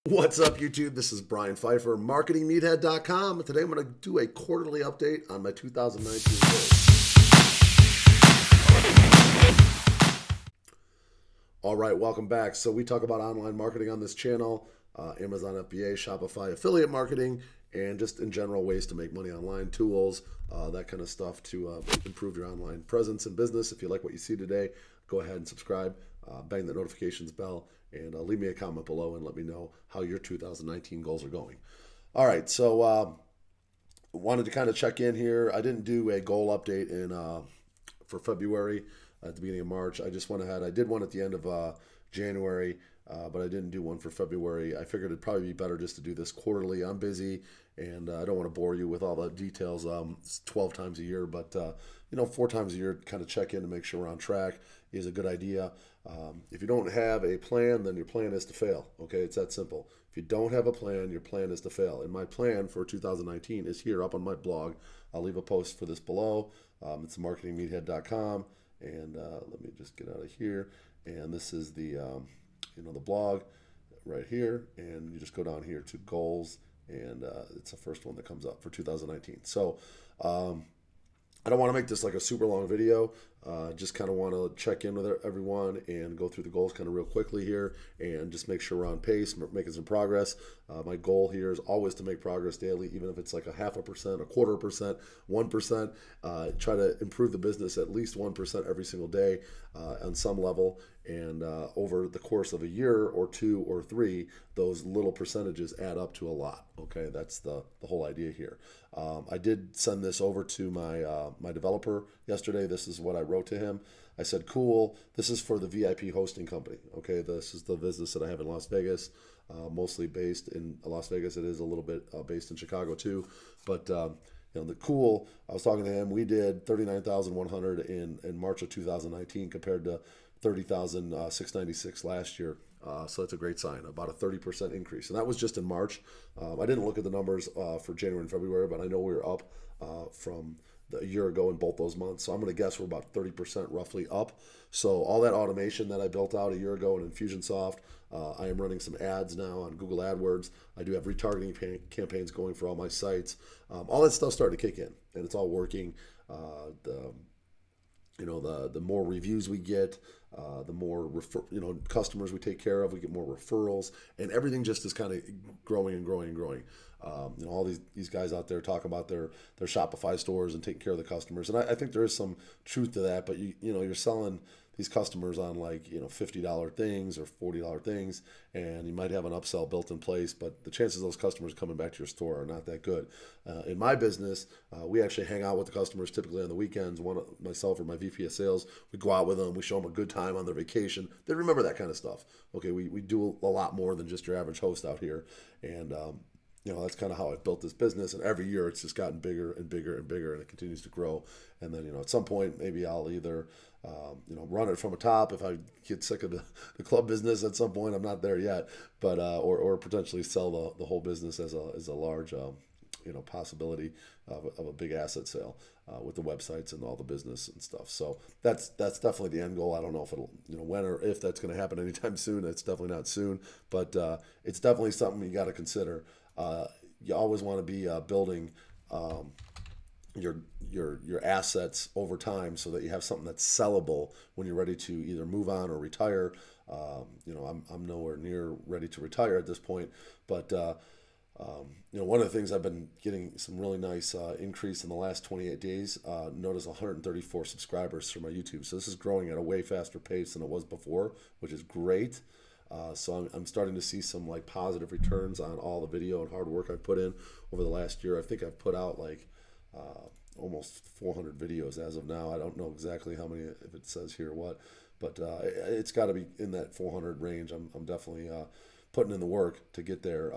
What's up, YouTube? This is Brian Pfeiffer, marketingmeathead.com. Today I'm going to do a quarterly update on my 2019 goals. All right, welcome back. So we talk about online marketing on this channel, Amazon FBA, Shopify, affiliate marketing, and just in general ways to make money online, tools, that kind of stuff to improve your online presence and business. If you like what you see today, go ahead and subscribe, bang the notifications bell, and leave me a comment below and let me know how your 2019 goals are going. All right, so wanted to kind of check in here. I didn't do a goal update for February at the beginning of March. I just went ahead. I did one at the end of January, but I didn't do one for February. I figured it'd probably be better just to do this quarterly. I'm busy, and I don't want to bore you with all the details. It's 12 times a year, but 4 times a year, kind of check in to make sure we're on track is a good idea. If you don't have a plan, then your plan is to fail. Okay, it's that simple. If you don't have a plan, your plan is to fail. And my plan for 2019 is here up on my blog. I'll leave a post for this below. It's marketingmeathead.com, and let me just get out of here. And this is the the blog right here, and you just go down here to goals, and it's the first one that comes up for 2019. So I don't want to make this like a super long video. Just kind of want to check in with everyone and go through the goals kind of real quickly here and just make sure we're on pace, making some progress. My goal here is always to make progress daily, even if it's like a 0.5%, 1/4%, 1%. Try to improve the business at least 1% every single day on some level. And over the course of a year or 2 or 3, those little percentages add up to a lot. Okay, that's the whole idea here. I did send this over to my developer yesterday. This is what I wrote to him. I said, cool, this is for the VIP hosting company. Okay, this is the business that I have in Las Vegas, mostly based in Las Vegas. It is a little bit based in Chicago too, but I was talking to him. We did 39,100 in March of 2019 compared to 30,696 last year. So that's a great sign, about a 30% increase. And that was just in March. I didn't look at the numbers for January and February, but I know we were up from a year ago in both those months. So I'm going to guess we're about 30% roughly up. So all that automation that I built out a year ago in Infusionsoft, I am running some ads now on Google AdWords. I do have retargeting campaigns going for all my sites. All that stuff's starting to kick in, and it's all working. The more reviews we get, the more customers we take care of, we get more referrals, and everything just is kind of growing and growing and growing. All these guys out there talk about their Shopify stores and taking care of the customers, and I think there is some truth to that. But you're selling these customers on like $50 things or $40 things, and you might have an upsell built in place, but the chances of those customers coming back to your store are not that good. In my business, we actually hang out with the customers typically on the weekends. Myself or my VP of sales, we go out with them, we show them a good time on their vacation. They remember that kind of stuff. Okay, we do a lot more than just your average host out here, and that's kind of how I've built this business, and every year it's just gotten bigger and bigger and bigger, and it continues to grow. And then, at some point, maybe I'll either, run it from a top if I get sick of the club business at some point. I'm not there yet, but or potentially sell the whole business as a large, possibility of a big asset sale with the websites and all the business and stuff. So that's definitely the end goal. I don't know if it'll, when or if that's going to happen anytime soon. It's definitely not soon, but it's definitely something you got to consider. You always want to be building your assets over time so that you have something that's sellable when you're ready to either move on or retire. I'm nowhere near ready to retire at this point, but one of the things I've been getting some really nice increase in the last 28 days. Notice 134 subscribers for my YouTube. So this is growing at a way faster pace than it was before, which is great. So I'm starting to see some like positive returns on all the video and hard work I've put in over the last year. I think I've put out like almost 400 videos as of now. I don't know exactly how many, if it says here what, but it's got to be in that 400 range. I'm definitely putting in the work to get there.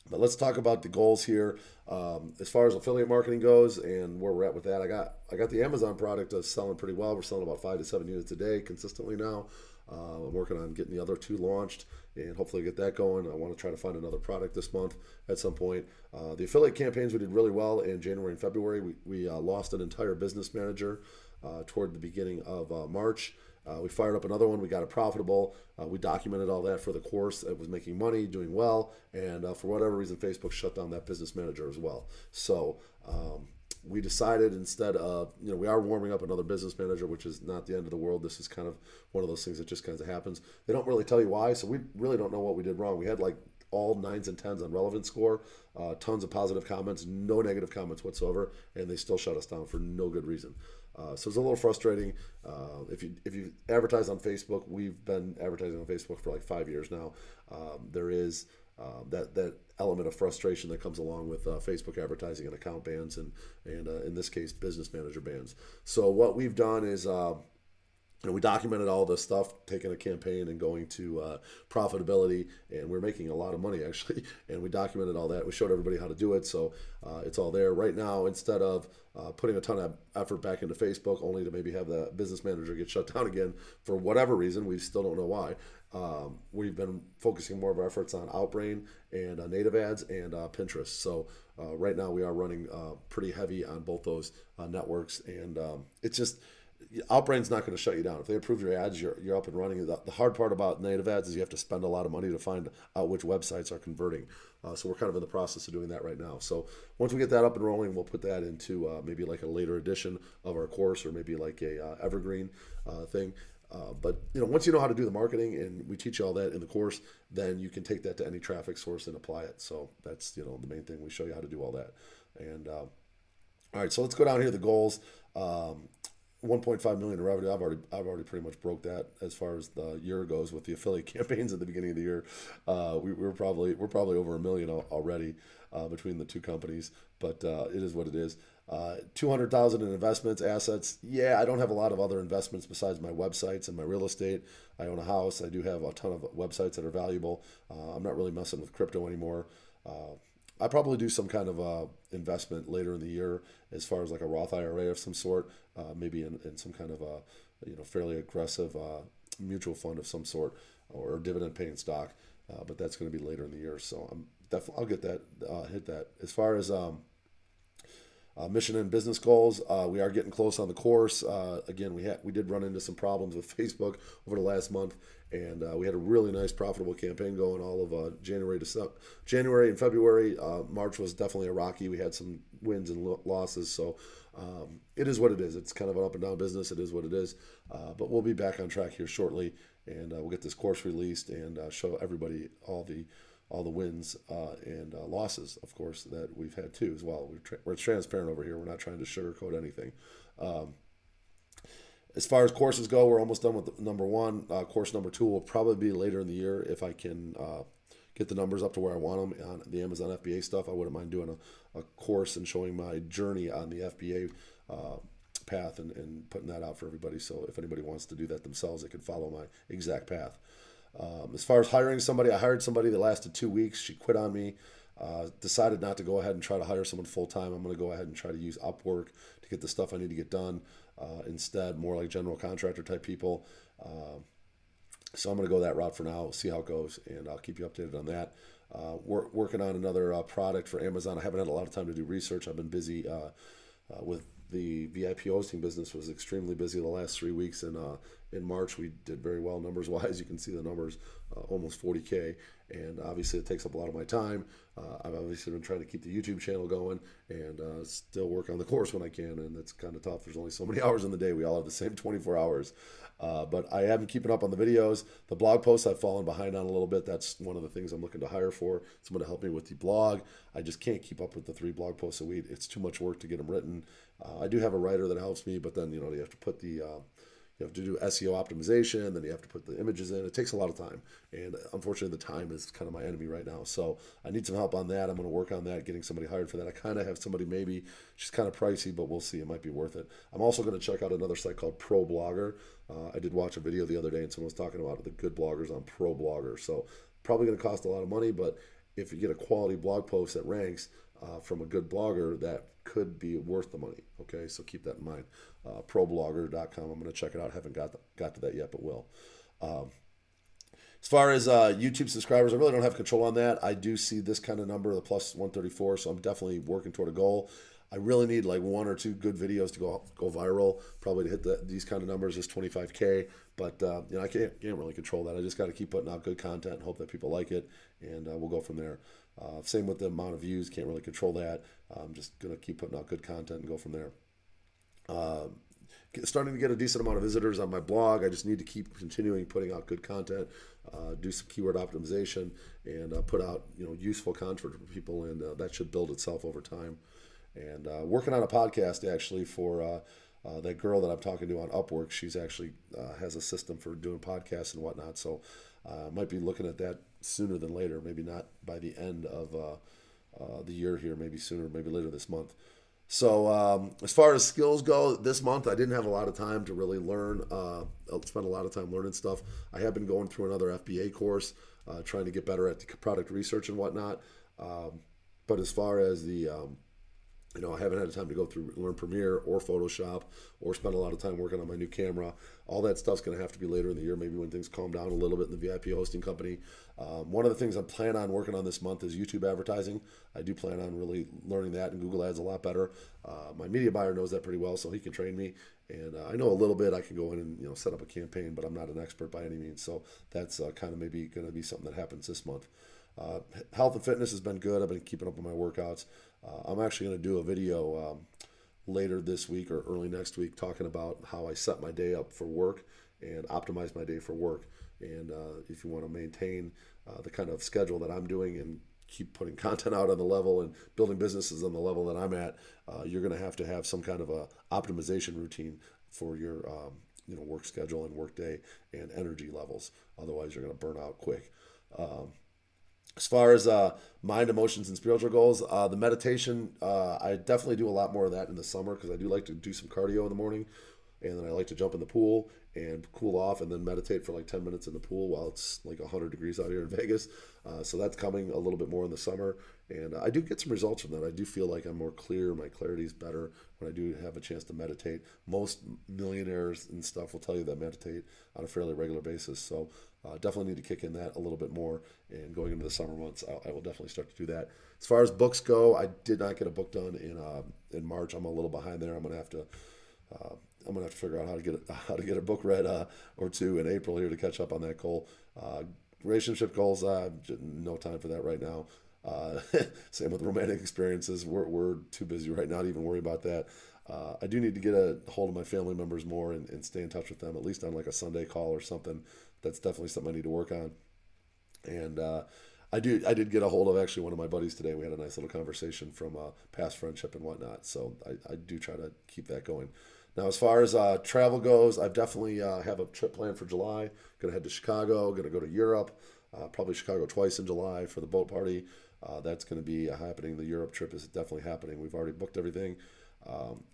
But let's talk about the goals here. As far as affiliate marketing goes and where we're at with that, I got the Amazon product selling pretty well. We're selling about 5 to 7 units a day consistently now. I'm working on getting the other 2 launched and hopefully get that going. I want to try to find another product this month at some point. The affiliate campaigns, we did really well in January and February. We lost an entire business manager toward the beginning of March. We fired up another one. We got it profitable. We documented all that for the course. It was making money, doing well, and for whatever reason, Facebook shut down that business manager as well. So we decided, instead of, we are warming up another business manager, which is not the end of the world. This is kind of one of those things that just kind of happens. They don't really tell you why, so we really don't know what we did wrong. We had like all 9s and 10s on relevance score, tons of positive comments, no negative comments whatsoever, and they still shut us down for no good reason. So it's a little frustrating. If you advertise on Facebook, we've been advertising on Facebook for like 5 years now. There is that element of frustration that comes along with Facebook advertising and account bans, and in this case, business manager bans. So what we've done is we documented all this stuff, taking a campaign and going to profitability, and we're making a lot of money actually. And we documented all that. We showed everybody how to do it, so it's all there right now. Instead of putting a ton of effort back into Facebook, only to maybe have the business manager get shut down again for whatever reason, we still don't know why. We've been focusing more of our efforts on Outbrain and native ads and Pinterest. So right now we are running pretty heavy on both those networks, and it's just, Outbrain's not going to shut you down. If they approve your ads, you're up and running. The hard part about native ads is you have to spend a lot of money to find out which websites are converting. So we're kind of in the process of doing that right now. So once we get that up and rolling, we'll put that into maybe like a later edition of our course, or maybe like a evergreen thing. But once you know how to do the marketing, and we teach you all that in the course, then you can take that to any traffic source and apply it. So that's the main thing. We show you how to do all that. And all right, so let's go down here to the goals. 1.5 million in revenue. I've already pretty much broke that as far as the year goes with the affiliate campaigns at the beginning of the year. We're probably over $1 million already between the two companies, but it is what it is. 200,000 in investments, assets. Yeah, I don't have a lot of other investments besides my websites and my real estate. I own a house. I do have a ton of websites that are valuable. I'm not really messing with crypto anymore. I probably do some kind of investment later in the year, as far as like a Roth IRA of some sort, maybe in some kind of a fairly aggressive mutual fund of some sort, or dividend paying stock. But that's going to be later in the year, so I'll get that, hit that. As far as mission and business goals, we are getting close on the course. Again, we did run into some problems with Facebook over the last month, and we had a really nice profitable campaign going all of January and February. March was definitely a rocky. We had some wins and losses, so it is what it is. It's kind of an up and down business. It is what it is, but we'll be back on track here shortly, and we'll get this course released and show everybody all the wins and losses, of course, that we've had too as well. We're transparent over here. We're not trying to sugarcoat anything. As far as courses go, we're almost done with number one. Course number two will probably be later in the year if I can get the numbers up to where I want them on the Amazon FBA stuff. I wouldn't mind doing a course and showing my journey on the FBA path and putting that out for everybody. So if anybody wants to do that themselves, they can follow my exact path. As far as hiring somebody, I hired somebody that lasted 2 weeks. She quit on me. Decided not to go ahead and try to hire someone full-time. I'm going to go ahead and try to use Upwork to get the stuff I need to get done. Instead, more like general contractor type people. So I'm going to go that route for now, see how it goes, and I'll keep you updated on that. Working on another product for Amazon. I haven't had a lot of time to do research. I've been busy with the VIP hosting business. Was extremely busy the last 3 weeks, and in March we did very well numbers wise. You can see the numbers, almost 40K, and obviously it takes up a lot of my time. I've obviously been trying to keep the YouTube channel going and still work on the course when I can, and it's kind of tough. There's only so many hours in the day. We all have the same 24 hours. But I am keeping up on the videos. The blog posts I've fallen behind on a little bit. That's one of the things I'm looking to hire for, someone to help me with the blog. I just can't keep up with the 3 blog posts a week. It's too much work to get them written. I do have a writer that helps me, but then you have to put the you have to do SEO optimization, then you have to put the images in. It takes a lot of time, and unfortunately the time is kind of my enemy right now. So I need some help on that. I'm going to work on that, getting somebody hired for that. I kind of have somebody, maybe she's kind of pricey, but we'll see. It might be worth it. I'm also going to check out another site called Pro Blogger. I did watch a video the other day, and someone was talking about the good bloggers on Pro Blogger. So probably going to cost a lot of money, but if you get a quality blog post that ranks from a good blogger, that could be worth the money. Okay, so keep that in mind. Problogger.com. I'm going to check it out. Haven't got to that yet, but will. As far as YouTube subscribers, I really don't have control on that. I do see this kind of number, the plus 134, so I'm definitely working toward a goal. I really need like 1 or 2 good videos to go viral, probably to hit these kind of numbers, this 25K. But you know, I can't really control that. I just got to keep putting out good content and hope that people like it, and we'll go from there. Same with the amount of views. Can't really control that. I'm just gonna keep putting out good content and go from there. Starting to get a decent amount of visitors on my blog. I just need to keep continuing putting out good content, do some keyword optimization, and put out useful content for people, and that should build itself over time. And working on a podcast actually for that girl that I'm talking to on Upwork. She's actually has a system for doing podcasts and whatnot, so might be looking at that sooner than later. Maybe not by the end of the year here, maybe sooner, maybe later this month. So as far as skills go, this month I didn't have a lot of time to really learn. I'll spend a lot of time learning stuff. I have been going through another FBA course, trying to get better at the product research and whatnot. But as far as the I haven't had time to go through learn Premiere or Photoshop or spend a lot of time working on my new camera. All that stuff's going to have to be later in the year, maybe when things calm down a little bit in the VIP hosting company. One of the things I plan on working on this month is YouTube advertising. I do plan on really learning that, and Google Ads a lot better. My media buyer knows that pretty well, so he can train me. And I know a little bit. I can go in and set up a campaign, but I'm not an expert by any means. So that's kind of maybe going to be something that happens this month. Health and fitness has been good. I've been keeping up with my workouts. I'm actually going to do a video later this week or early next week talking about how I set my day up for work and optimize my day for work. And if you want to maintain the kind of schedule that I'm doing and keep putting content out on the level and building businesses on the level that I'm at, you're going to have some kind of a optimization routine for your work schedule and work day and energy levels. Otherwise, you're going to burn out quick. As far as mind, emotions, and spiritual goals, the meditation, I definitely do a lot more of that in the summer because I do like to do some cardio in the morning, and then I like to jump in the pool and cool off and then meditate for like 10 minutes in the pool while it's like 100 degrees out here in Vegas. So that's coming a little bit more in the summer, and I do get some results from that. I do feel like I'm more clear. My clarity is better when I do have a chance to meditate. Most millionaires and stuff will tell you that meditate on a fairly regular basis. So definitely need to kick in that a little bit more, and going into the summer months, I will definitely start to do that. As far as books go, I did not get a book done in March. I'm a little behind there. I'm gonna have to figure out how to get a book read or two in April here to catch up on that goal. Relationship goals, no time for that right now. Same with romantic experiences. We're too busy right now to even worry about that. I do need to get a hold of my family members more and stay in touch with them, at least on like a Sunday call or something. That's definitely something I need to work on. And I did get a hold of actually one of my buddies today. We had a nice little conversation from past friendship and whatnot. So I do try to keep that going. Now, as far as travel goes, I definitely have a trip planned for July. Going to head to Chicago. Going to go to Europe. Probably Chicago twice in July for the boat party. That's going to be happening. The Europe trip is definitely happening. We've already booked everything.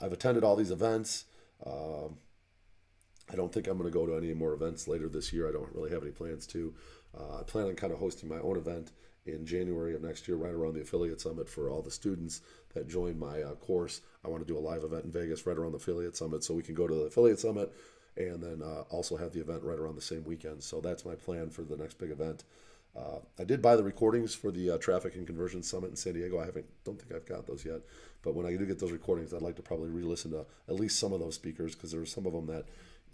I've attended all these events. I don't think I'm going to go to any more events later this year. I don't really have any plans to. I plan on kind of hosting my own event in January of next year, right around the Affiliate Summit for all the students that join my course. I want to do a live event in Vegas right around the Affiliate Summit so we can go to the Affiliate Summit and then also have the event right around the same weekend. So that's my plan for the next big event. I did buy the recordings for the Traffic and Conversion Summit in San Diego. Don't think I've got those yet. But when I do get those recordings, I'd like to probably re-listen to at least some of those speakers because there were some of them that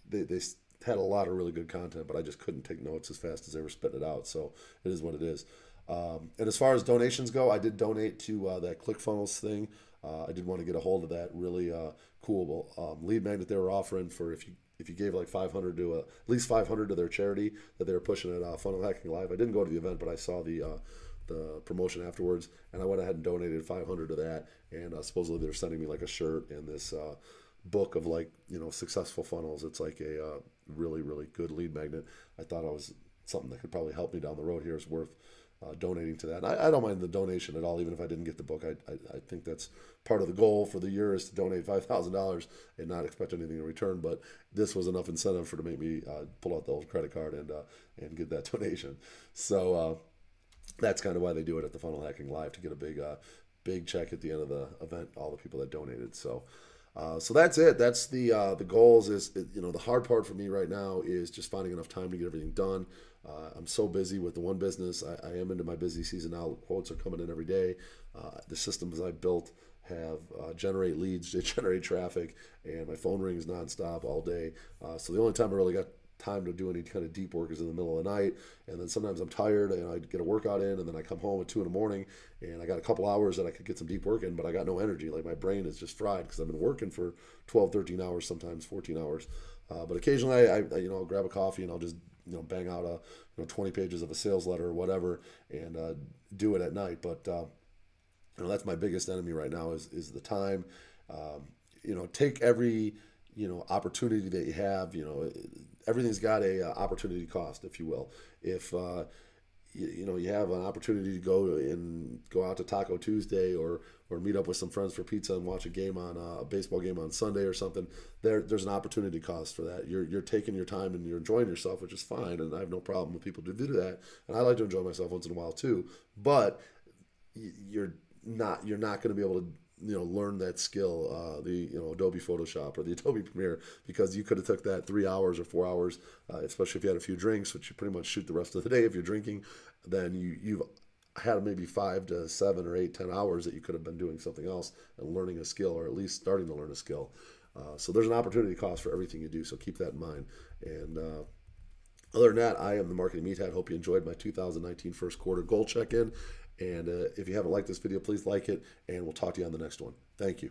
they had a lot of really good content, but I just couldn't take notes as fast as they were spitting it out. So it is what it is. And as far as donations go, I did donate to that ClickFunnels thing. I did want to get a hold of that really cool lead magnet they were offering for if you gave like 500 to at least 500 to their charity that they were pushing at Funnel Hacking Live. I didn't go to the event, but I saw the promotion afterwards, and I went ahead and donated 500 to that. And supposedly they're sending me like a shirt and this book of like successful funnels. It's like a really good lead magnet. I thought it was something that could probably help me down the road here. Is worth donating to that. And I don't mind the donation at all, even if I didn't get the book. I think that's part of the goal for the year is to donate $5,000 and not expect anything in return. But this was enough incentive to make me pull out the old credit card and get that donation. So that's kind of why they do it at the Funnel Hacking Live, to get a big check at the end of the event, all the people that donated. So that's it. That's the goals. The hard part for me right now is just finding enough time to get everything done. I'm so busy with the one business. I am into my busy season now. Quotes are coming in every day. The systems I built have generate leads, they generate traffic, and my phone rings nonstop all day. So the only time I really got time to do any kind of deep work is in the middle of the night, and then sometimes I'm tired and I get a workout in, and then I come home at 2 in the morning and I got a couple hours that I could get some deep work in, but I got no energy. Like my brain is just fried because I've been working for 12, 13 hours, sometimes 14 hours. But occasionally I I'll grab a coffee and I'll just bang out a 20 pages of a sales letter or whatever, and do it at night. But that's my biggest enemy right now is the time. Take every opportunity that you have. Everything's got a opportunity cost, if you will. If you have an opportunity to go out to Taco Tuesday or meet up with some friends for pizza and watch a baseball game on Sunday or something, there's an opportunity cost for that. You're taking your time and you're enjoying yourself, which is fine, and I have no problem with people who do that, and I like to enjoy myself once in a while too. But you're not going to be able to learn that skill, the Adobe Photoshop or the Adobe Premiere, because you could have took that 3 hours or 4 hours, especially if you had a few drinks, which you pretty much shoot the rest of the day if you're drinking. Then you've had maybe 5 to 7 or 8, 10 hours that you could have been doing something else and learning a skill, or at least starting to learn a skill. So there's an opportunity cost for everything you do, so keep that in mind. And other than that, I am the Marketing Meathead. Hope you enjoyed my 2019 first quarter goal check-in. And if you haven't liked this video, please like it, and we'll talk to you on the next one. Thank you.